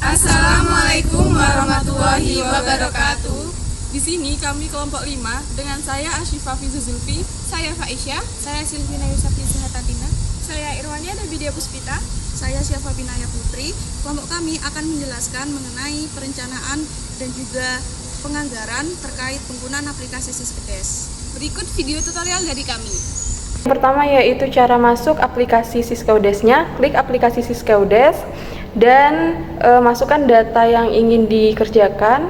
Assalamualaikum warahmatullahi wabarakatuh. Di sini kami kelompok 5 dengan saya Asyifa Fizu Zulfi, saya Faisyah, saya Silvina Yusafti Sehatatina, saya Irwania Nabidia Puspita, saya Syafa Binaya Putri. Kelompok kami akan menjelaskan mengenai perencanaan dan juga penganggaran terkait penggunaan aplikasi Siskedes. Berikut video tutorial dari kami. Yang pertama yaitu cara masuk aplikasi Siskedes-nya. Klik aplikasi Siskedes dan masukkan data yang ingin dikerjakan.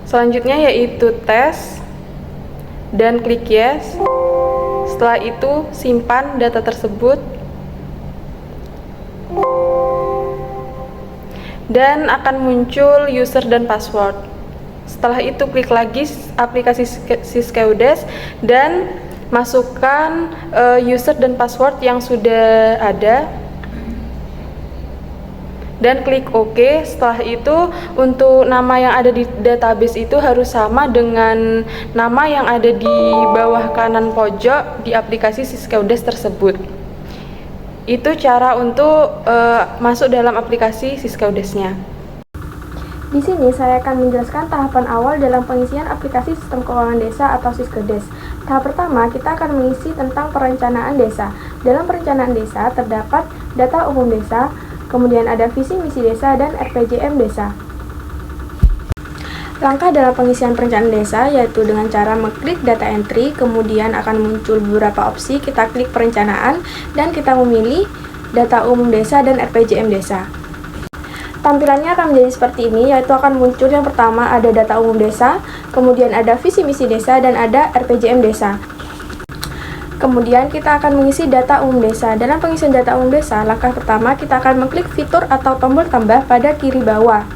Selanjutnya yaitu tes dan klik yes. Setelah itu simpan data tersebut dan akan muncul user dan password. Setelah itu klik lagi aplikasi Siskedes dan masukkan user dan password yang sudah ada dan klik OK. Setelah itu untuk nama yang ada di database itu harus sama dengan nama yang ada di bawah kanan pojok di aplikasi Siskedes tersebut. Itu cara untuk masuk dalam aplikasi Siskedes-nya. Di sini saya akan menjelaskan tahapan awal dalam pengisian aplikasi Sistem Keuangan Desa atau Siskedes. Tahap pertama, kita akan mengisi tentang perencanaan desa. Dalam perencanaan desa terdapat data umum desa, kemudian ada visi misi desa dan RPJM desa. Langkah dalam pengisian perencanaan desa yaitu dengan cara mengklik data entry, kemudian akan muncul beberapa opsi. Kita klik perencanaan dan kita memilih data umum desa dan RPJM desa. Tampilannya akan menjadi seperti ini, yaitu akan muncul yang pertama ada data umum desa, kemudian ada visi misi desa dan ada RPJM desa. Kemudian kita akan mengisi data umum desa. Dalam pengisian data umum desa, langkah pertama kita akan mengklik fitur atau tombol tambah pada kiri bawah.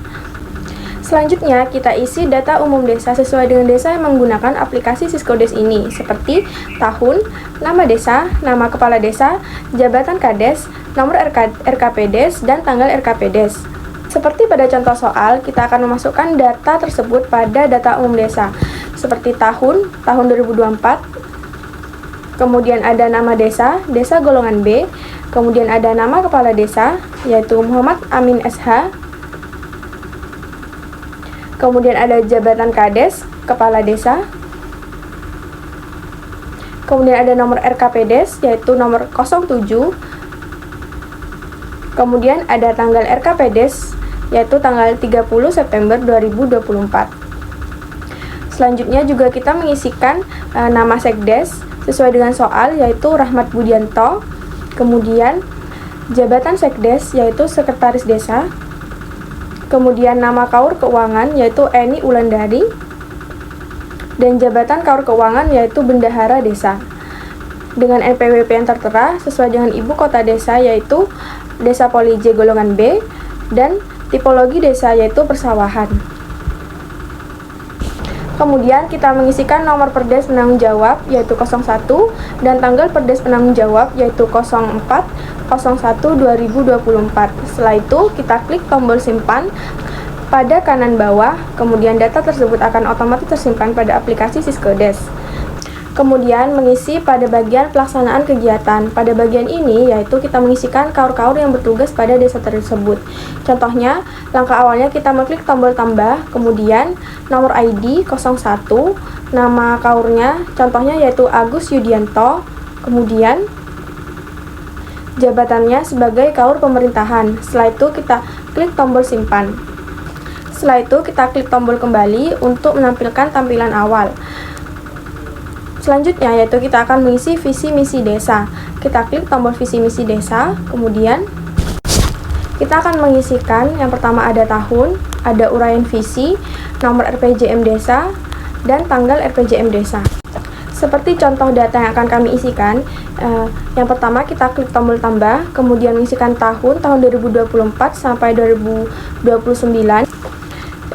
Selanjutnya kita isi data umum desa sesuai dengan desa yang menggunakan aplikasi Siskedes ini, seperti tahun, nama desa, nama kepala desa, jabatan Kades, nomor RKPdes dan tanggal RKPdes. Seperti pada contoh soal, kita akan memasukkan data tersebut pada data umum desa, seperti tahun 2024, kemudian ada nama desa, desa golongan B, kemudian ada nama kepala desa, yaitu Muhammad Amin SH, kemudian ada jabatan Kades, kepala desa, kemudian ada nomor RKPdes, yaitu nomor 07, kemudian ada tanggal RKPdes, yaitu tanggal 30 September 2024. Selanjutnya juga kita mengisikan nama sekdes sesuai dengan soal, yaitu Rahmat Budianto, kemudian jabatan sekdes yaitu sekretaris desa, kemudian nama kaur keuangan yaitu Eni Ulandari, dan jabatan kaur keuangan yaitu bendahara desa. Dengan NPWP yang tertera sesuai dengan ibu kota desa yaitu Desa Poli J golongan B, dan tipologi desa yaitu persawahan. Kemudian kita mengisikan nomor perdes penanggung jawab yaitu 01 dan tanggal perdes penanggung jawab yaitu 04/01/2024. Setelah itu kita klik tombol simpan pada kanan bawah, kemudian data tersebut akan otomatis tersimpan pada aplikasi Siskedes. Kemudian mengisi pada bagian pelaksanaan kegiatan. Pada bagian ini yaitu kita mengisikan kaur-kaur yang bertugas pada desa tersebut. Contohnya, langkah awalnya kita mengklik tombol tambah, kemudian nomor ID 01, nama kaurnya contohnya yaitu Agus Yudianto, kemudian jabatannya sebagai kaur pemerintahan. Setelah itu kita klik tombol simpan. Setelah itu kita klik tombol kembali untuk menampilkan tampilan awal. Selanjutnya yaitu kita akan mengisi visi misi desa. Kita klik tombol visi misi desa, kemudian kita akan mengisikan yang pertama ada tahun, ada uraian visi, nomor RPJM desa, dan tanggal RPJM desa. Seperti contoh data yang akan kami isikan, yang pertama kita klik tombol tambah, kemudian mengisikan tahun 2024 sampai 2029.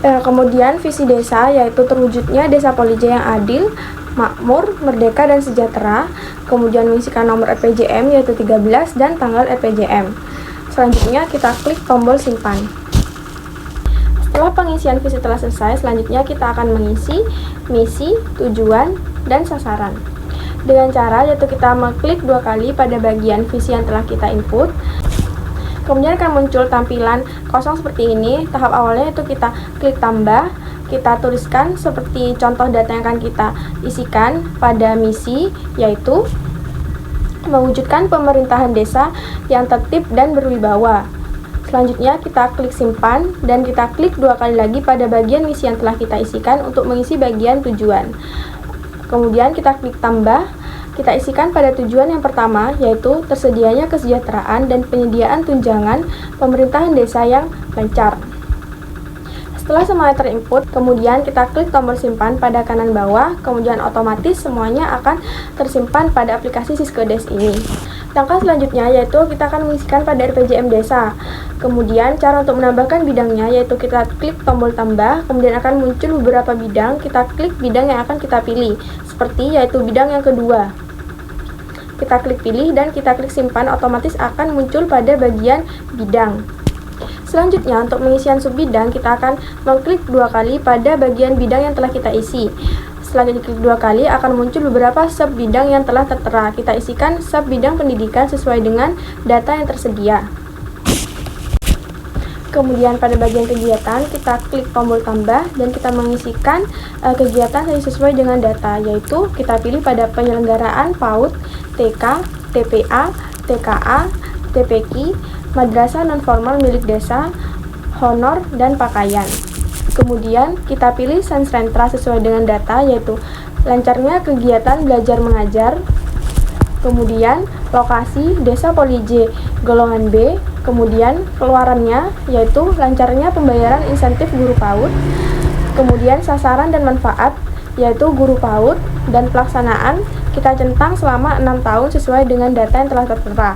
Kemudian visi desa yaitu terwujudnya desa Poli J yang adil, makmur, merdeka, dan sejahtera. Kemudian mengisikan nomor RPJM yaitu 13 dan tanggal RPJM. Selanjutnya kita klik tombol simpan. Setelah pengisian visi telah selesai, selanjutnya kita akan mengisi misi, tujuan, dan sasaran. Dengan cara yaitu kita mengklik 2 kali pada bagian visi yang telah kita input. Kemudian akan muncul tampilan kosong seperti ini. Tahap awalnya itu kita klik tambah, kita tuliskan seperti contoh data yang akan kita isikan pada misi, yaitu mewujudkan pemerintahan desa yang tertib dan berwibawa. Selanjutnya kita klik simpan dan kita klik 2 kali lagi pada bagian misi yang telah kita isikan untuk mengisi bagian tujuan. Kemudian kita klik tambah, kita isikan pada tujuan yang pertama, yaitu tersedianya kesejahteraan dan penyediaan tunjangan pemerintahan desa yang lancar. Setelah semuanya terinput, kemudian kita klik tombol simpan pada kanan bawah, kemudian otomatis semuanya akan tersimpan pada aplikasi Siskedes ini. Langkah selanjutnya yaitu kita akan mengisikan pada RPJM Desa. Kemudian cara untuk menambahkan bidangnya yaitu kita klik tombol tambah, kemudian akan muncul beberapa bidang, kita klik bidang yang akan kita pilih, seperti yaitu bidang yang kedua. Kita klik pilih dan kita klik simpan, otomatis akan muncul pada bagian bidang. Selanjutnya untuk pengisian subbidang kita akan mengklik 2 kali pada bagian bidang yang telah kita isi. Setelah diklik 2 kali akan muncul beberapa sub bidang yang telah tertera. Kita isikan sub bidang pendidikan sesuai dengan data yang tersedia. Kemudian pada bagian kegiatan kita klik tombol tambah dan kita mengisikan kegiatan sesuai dengan data, yaitu kita pilih pada penyelenggaraan PAUD, TK, TPA, TKA, TPQ, madrasah non-formal milik desa, honor, dan pakaian. Kemudian kita pilih sentra sesuai dengan data, yaitu lancarnya kegiatan belajar mengajar. Kemudian lokasi Desa Polije golongan B. Kemudian keluarannya yaitu lancarnya pembayaran insentif guru PAUD. Kemudian sasaran dan manfaat yaitu guru PAUD, dan pelaksanaan kita centang selama 6 tahun sesuai dengan data yang telah tertera.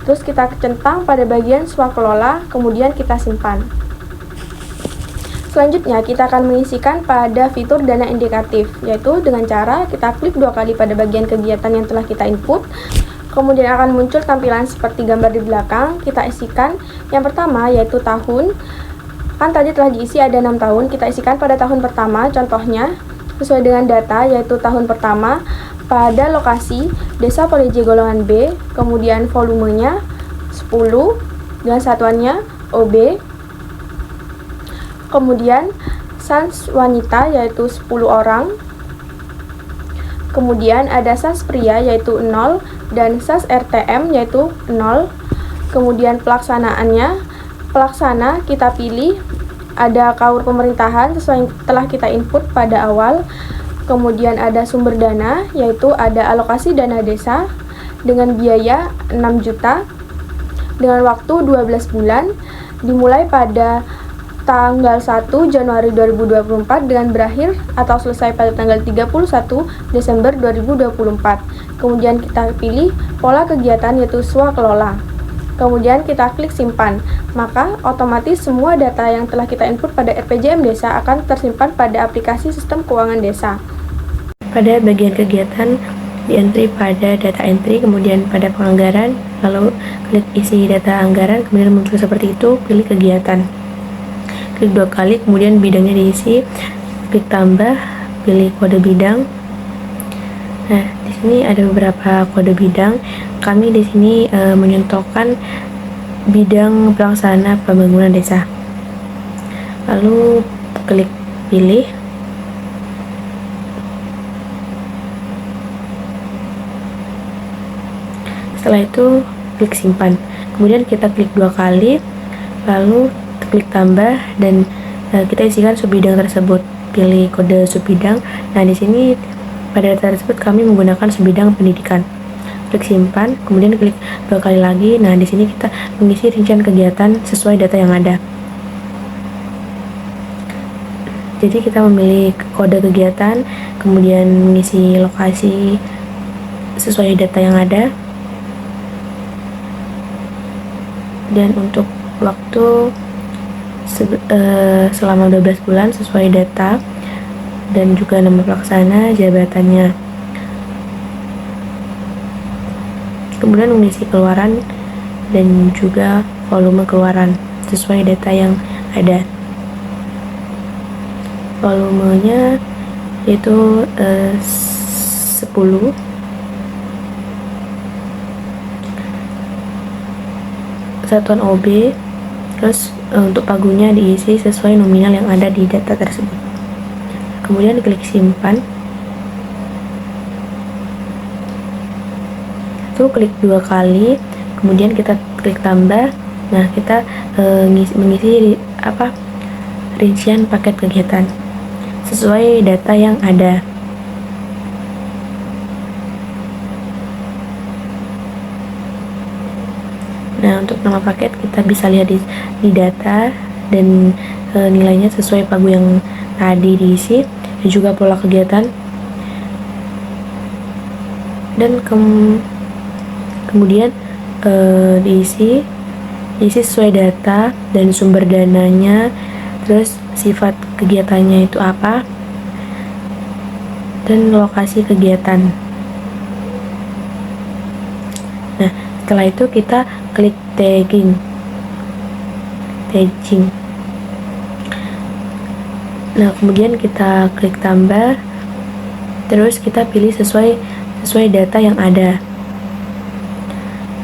Terus kita centang pada bagian swakelola, kemudian kita simpan. Selanjutnya kita akan mengisikan pada fitur dana indikatif, yaitu dengan cara kita klik 2 kali pada bagian kegiatan yang telah kita input. Kemudian akan muncul tampilan seperti gambar di belakang. Kita isikan yang pertama yaitu tahun. Kan tadi telah diisi ada 6 tahun, kita isikan pada tahun pertama, contohnya sesuai dengan data yaitu tahun pertama pada lokasi Desa Polije golongan B. Kemudian volumenya 10 dengan satuannya OB. Kemudian sans wanita yaitu 10 orang. Kemudian ada sans pria yaitu 0 dan sans RTM yaitu 0. Kemudian pelaksanaannya, pelaksana kita pilih ada KUR pemerintahan sesuai yang telah kita input pada awal. Kemudian ada sumber dana yaitu ada alokasi dana desa dengan biaya 6 juta dengan waktu 12 bulan dimulai pada tanggal 1 Januari 2024 dengan berakhir atau selesai pada tanggal 31 Desember 2024. Kemudian kita pilih pola kegiatan yaitu swakelola. Kemudian kita klik simpan. Maka otomatis semua data yang telah kita input pada RPJM Desa akan tersimpan pada aplikasi sistem keuangan desa. Pada bagian kegiatan di entry pada data entry, kemudian pada penganggaran, lalu klik isi data anggaran, kemudian muncul seperti itu, pilih kegiatan. Klik 2 kali, kemudian bidangnya diisi, klik tambah, pilih kode bidang. Nah, di sini ada beberapa kode bidang. Kami di sini menyentuhkan bidang pelaksana pembangunan desa. Lalu klik pilih. Setelah itu klik simpan. Kemudian kita klik 2 kali, lalu klik tambah dan kita isikan subbidang tersebut. Pilih kode subbidang. Nah, di sini pada data tersebut kami menggunakan subbidang pendidikan. Klik simpan, kemudian klik 2 kali lagi. Nah, di sini kita mengisi rincian kegiatan sesuai data yang ada. Jadi kita memilih kode kegiatan, kemudian mengisi lokasi sesuai data yang ada. Dan untuk waktu selama 12 bulan sesuai data dan juga nama pelaksana, jabatannya. Kemudian mengisi keluaran dan juga volume keluaran sesuai data yang ada. Volumenya yaitu 10. kesatuan OB, terus untuk pagunya diisi sesuai nominal yang ada di data tersebut. Kemudian klik simpan. Itu klik 2 kali, kemudian kita klik tambah. Nah, kita mengisi rincian paket kegiatan sesuai data yang ada. Nah, untuk nama paket kita bisa lihat di data dan nilainya sesuai pagu yang tadi diisi, dan juga pola kegiatan. Dan kemudian diisi sesuai data dan sumber dananya, terus sifat kegiatannya itu apa, dan lokasi kegiatan. Nah, setelah itu kita klik tagging. Nah, kemudian kita klik tambah, terus kita pilih sesuai data yang ada.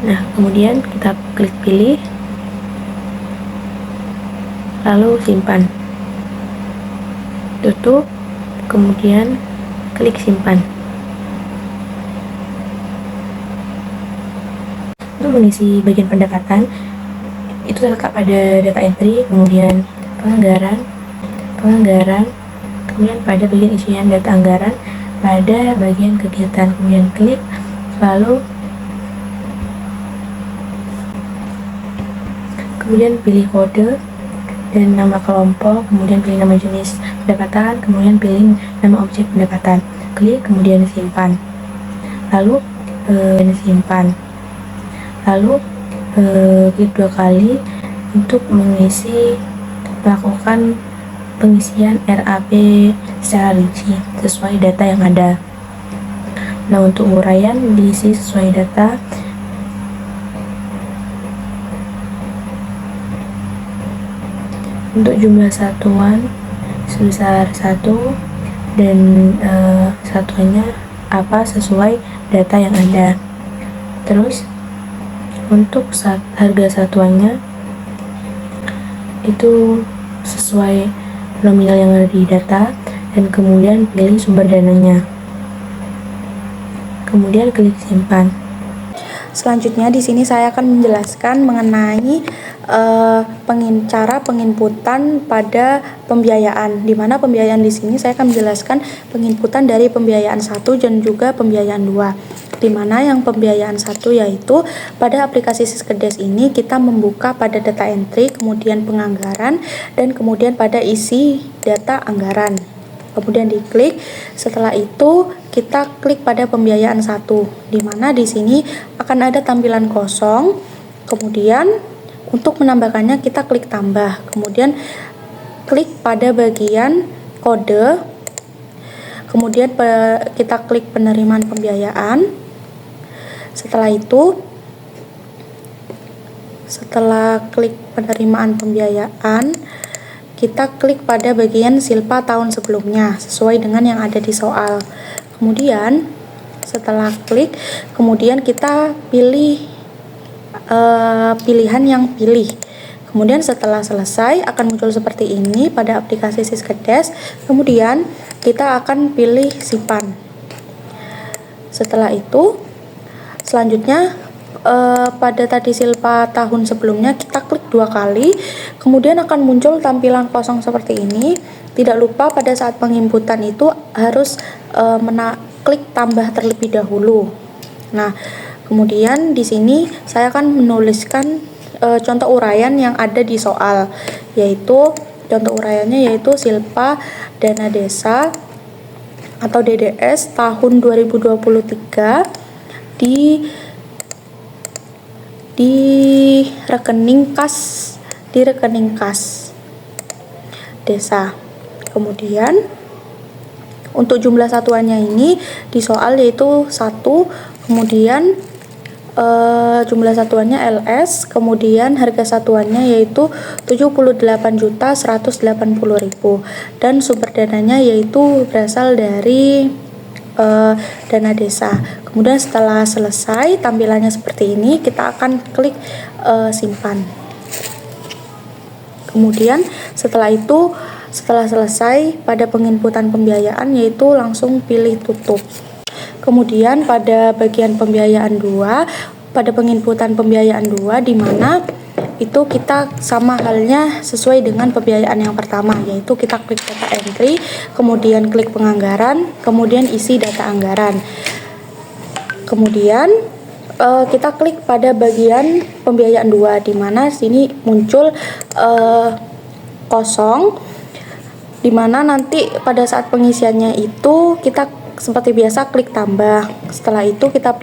Nah, kemudian kita klik pilih, lalu simpan, tutup, kemudian klik simpan. Untuk mengisi bagian pendapatan itu terletak pada data entry, kemudian penganggaran, kemudian pada bagian isian data anggaran, pada bagian kegiatan, kemudian klik, lalu kemudian pilih kode dan nama kelompok, kemudian pilih nama jenis pendapatan, kemudian pilih nama objek pendapatan, klik, kemudian simpan, lalu simpan, lalu klik 2 kali untuk melakukan pengisian RAP secara rinci sesuai data yang ada. Nah, untuk uraian diisi sesuai data. Untuk jumlah satuan sebesar 1 dan satuannya apa sesuai data yang ada. Terus untuk harga satuannya itu sesuai nominal yang ada di data, dan kemudian pilih sumber dananya, kemudian klik simpan. Selanjutnya di sini saya akan menjelaskan mengenai cara penginputan pada pembiayaan. Di mana pembiayaan di sini saya akan menjelaskan penginputan dari pembiayaan 1 dan juga pembiayaan 2. Di mana yang pembiayaan 1 yaitu pada aplikasi Siskedes ini kita membuka pada data entry, kemudian penganggaran, dan kemudian pada isi data anggaran. Kemudian diklik. Setelah itu kita klik pada pembiayaan 1, di mana di sini akan ada tampilan kosong. Kemudian untuk menambahkannya kita klik tambah, kemudian klik pada bagian kode, kemudian kita klik penerimaan pembiayaan. Setelah itu, setelah klik penerimaan pembiayaan, kita klik pada bagian silpa tahun sebelumnya sesuai dengan yang ada di soal. Kemudian setelah klik, kemudian kita pilih pilihan yang pilih. Kemudian setelah selesai akan muncul seperti ini pada aplikasi Siskedes. Kemudian kita akan pilih simpan. Setelah itu selanjutnya pada tadi silpa tahun sebelumnya kita klik 2 kali, kemudian akan muncul tampilan kosong seperti ini. Tidak lupa pada saat penginputan itu harus klik tambah terlebih dahulu. Nah, kemudian di sini saya akan menuliskan contoh uraian yang ada di soal, yaitu contoh uraiannya yaitu silpa dana desa atau DDS tahun 2023 di rekening kas desa. Kemudian untuk jumlah satuannya ini di soal yaitu 1, kemudian jumlah satuannya LS, kemudian harga satuannya yaitu 78.180.000 dan sumber dananya yaitu berasal dari dana desa. Kemudian setelah selesai tampilannya seperti ini, kita akan klik simpan. Kemudian setelah itu, setelah selesai pada penginputan pembiayaan, yaitu langsung pilih tutup. Kemudian pada bagian pembiayaan 2, pada penginputan pembiayaan 2, di mana itu kita sama halnya sesuai dengan pembiayaan yang pertama, yaitu kita klik data entry, kemudian klik penganggaran, kemudian isi data anggaran. Kemudian kita klik pada bagian pembiayaan 2, di mana sini muncul kosong, di mana nanti pada saat pengisiannya itu kita seperti biasa klik tambah. Setelah itu kita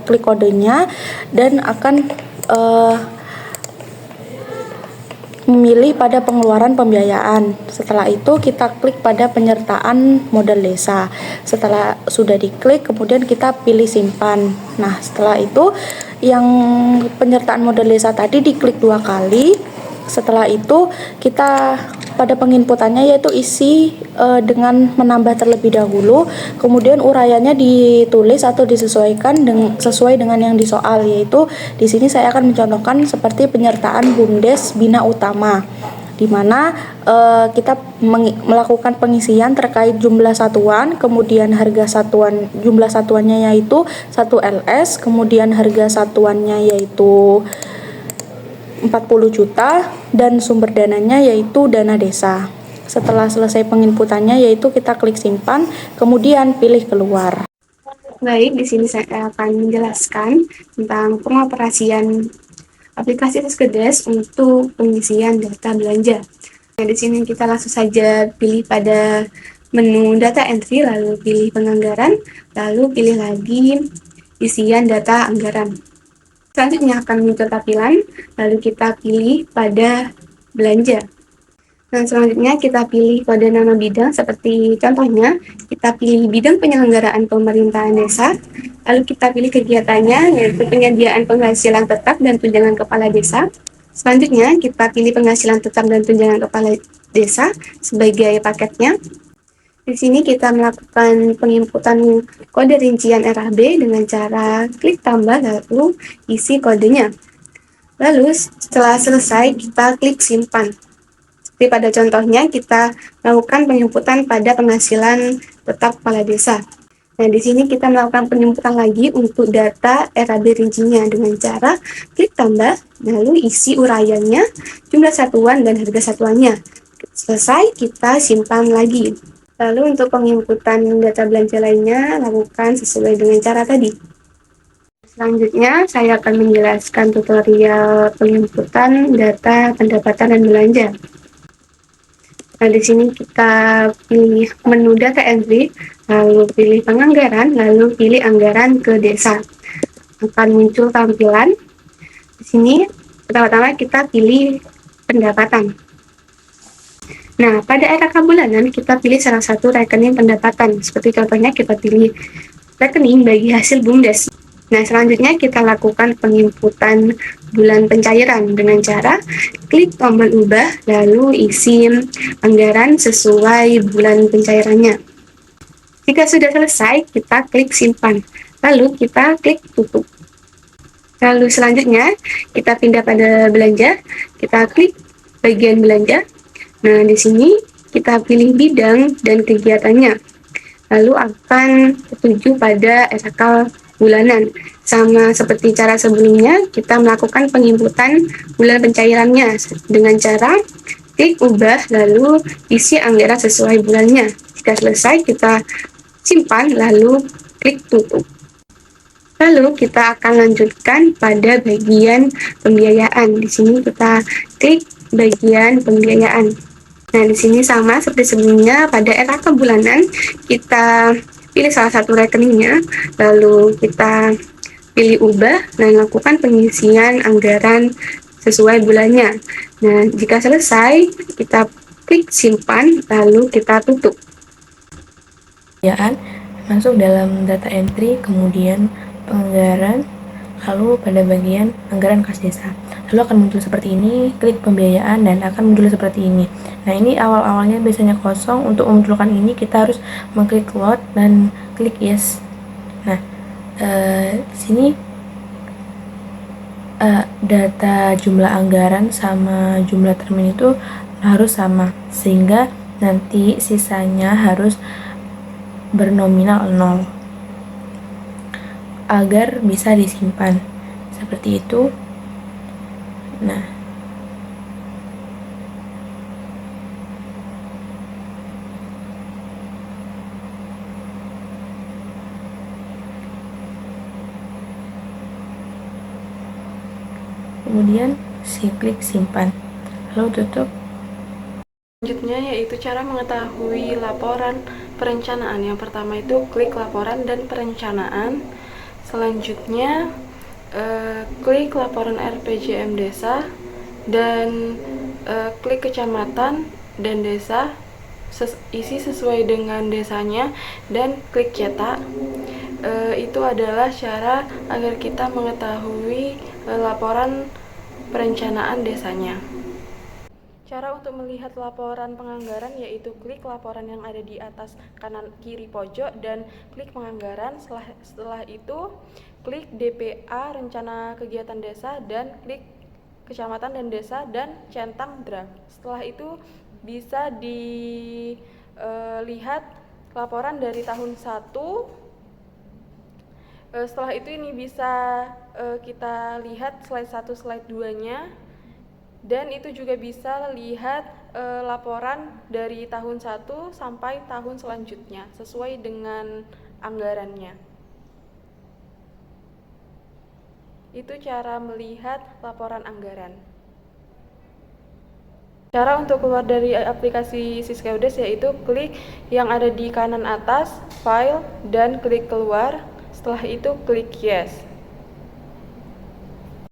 klik kodenya dan akan memilih pada pengeluaran pembiayaan. Setelah itu kita klik pada penyertaan modal desa. Setelah sudah diklik, kemudian kita pilih simpan. Nah, setelah itu yang penyertaan modal desa tadi diklik 2 kali. Setelah itu kita pada penginputannya yaitu isi dengan menambah terlebih dahulu, kemudian uraiannya ditulis atau disesuaikan sesuai dengan yang di soal, yaitu di sini saya akan mencontohkan seperti penyertaan BUMDes Bina Utama, di mana kita melakukan pengisian terkait jumlah satuan, kemudian harga satuan, jumlah satuannya yaitu 1 LS, kemudian harga satuannya yaitu 40 juta dan sumber dananya yaitu dana desa. Setelah selesai penginputannya yaitu kita klik simpan, kemudian pilih keluar. Baik, di sini saya akan menjelaskan tentang pengoperasian aplikasi Siskedes untuk pengisian data belanja. Nah, di sini kita langsung saja pilih pada menu data entry, lalu pilih penganggaran, lalu pilih lagi isian data anggaran. Selanjutnya akan muncul tampilan, lalu kita pilih pada belanja. Nah, selanjutnya kita pilih kode nama bidang, seperti contohnya kita pilih bidang penyelenggaraan pemerintahan desa, lalu kita pilih kegiatannya yaitu penyediaan penghasilan tetap dan tunjangan kepala desa. Selanjutnya kita pilih penghasilan tetap dan tunjangan kepala desa sebagai paketnya. Di sini kita melakukan penginputan kode rincian RAB dengan cara klik tambah lalu isi kodenya. Lalu setelah selesai kita klik simpan. Seperti pada contohnya kita melakukan penginputan pada penghasilan tetap kepala desa. Nah, di sini kita melakukan penginputan lagi untuk data RAB rincinya dengan cara klik tambah lalu isi uraiannya, jumlah satuan dan harga satuannya. Selesai, kita simpan lagi. Lalu untuk penginputan data belanja lainnya, lakukan sesuai dengan cara tadi. Selanjutnya, saya akan menjelaskan tutorial penginputan data pendapatan dan belanja. Nah, di sini kita pilih menu data entry, lalu pilih penganggaran, lalu pilih anggaran ke desa. Akan muncul tampilan. Di sini, pertama-tama kita pilih pendapatan. Nah, pada RK bulanan kita pilih salah satu rekening pendapatan. Seperti contohnya kita pilih rekening bagi hasil BUMDes. Nah, selanjutnya kita lakukan penginputan bulan pencairan dengan cara klik tombol ubah lalu isi anggaran sesuai bulan pencairannya. Jika sudah selesai, kita klik simpan. Lalu kita klik tutup. Lalu selanjutnya kita pindah pada belanja. Kita klik bagian belanja. Nah, di sini kita pilih bidang dan kegiatannya. Lalu akan tertuju pada RK bulanan. Sama seperti cara sebelumnya, kita melakukan penginputan bulan pencairannya dengan cara klik ubah lalu isi anggaran sesuai bulannya. Jika selesai, kita simpan lalu klik tutup. Lalu kita akan lanjutkan pada bagian pembiayaan. Di sini kita klik bagian pembiayaan. Nah, di sini sama seperti sebelumnya, pada RK bulanan kita pilih salah satu rekeningnya, lalu kita pilih ubah dan lakukan pengisian anggaran sesuai bulannya. Nah, jika selesai, kita klik simpan, lalu kita tutup. Masuk dalam data entry, kemudian penganggaran, lalu pada bagian anggaran kas desa. Lalu akan muncul seperti ini, klik pembiayaan dan akan muncul seperti ini. Nah, ini awal-awalnya biasanya kosong. Untuk memunculkan ini kita harus mengklik load dan klik yes. Nah, di sini data jumlah anggaran sama jumlah termin itu harus sama, sehingga nanti sisanya harus bernominal 0 agar bisa disimpan seperti itu. Nah, kemudian klik simpan, lalu tutup. Selanjutnya yaitu cara mengetahui laporan perencanaan. Yang pertama itu klik laporan dan perencanaan. Selanjutnya klik laporan RPJM desa dan klik kecamatan dan desa, isi sesuai dengan desanya dan klik cetak. Itu adalah cara agar kita mengetahui laporan perencanaan desanya. Cara untuk melihat laporan penganggaran yaitu klik laporan yang ada di atas kanan kiri pojok dan klik penganggaran. Setelah itu klik DPA rencana kegiatan desa dan klik kecamatan dan desa dan centang draft. Setelah itu bisa dilihat laporan dari tahun 1. Setelah itu ini bisa kita lihat slide 1, slide 2-nya. Dan itu juga bisa lihat laporan dari tahun 1 sampai tahun selanjutnya sesuai dengan anggarannya. Itu cara melihat laporan anggaran. Cara untuk keluar dari aplikasi Siskeudes yaitu klik yang ada di kanan atas, file, dan klik keluar. Setelah itu klik yes.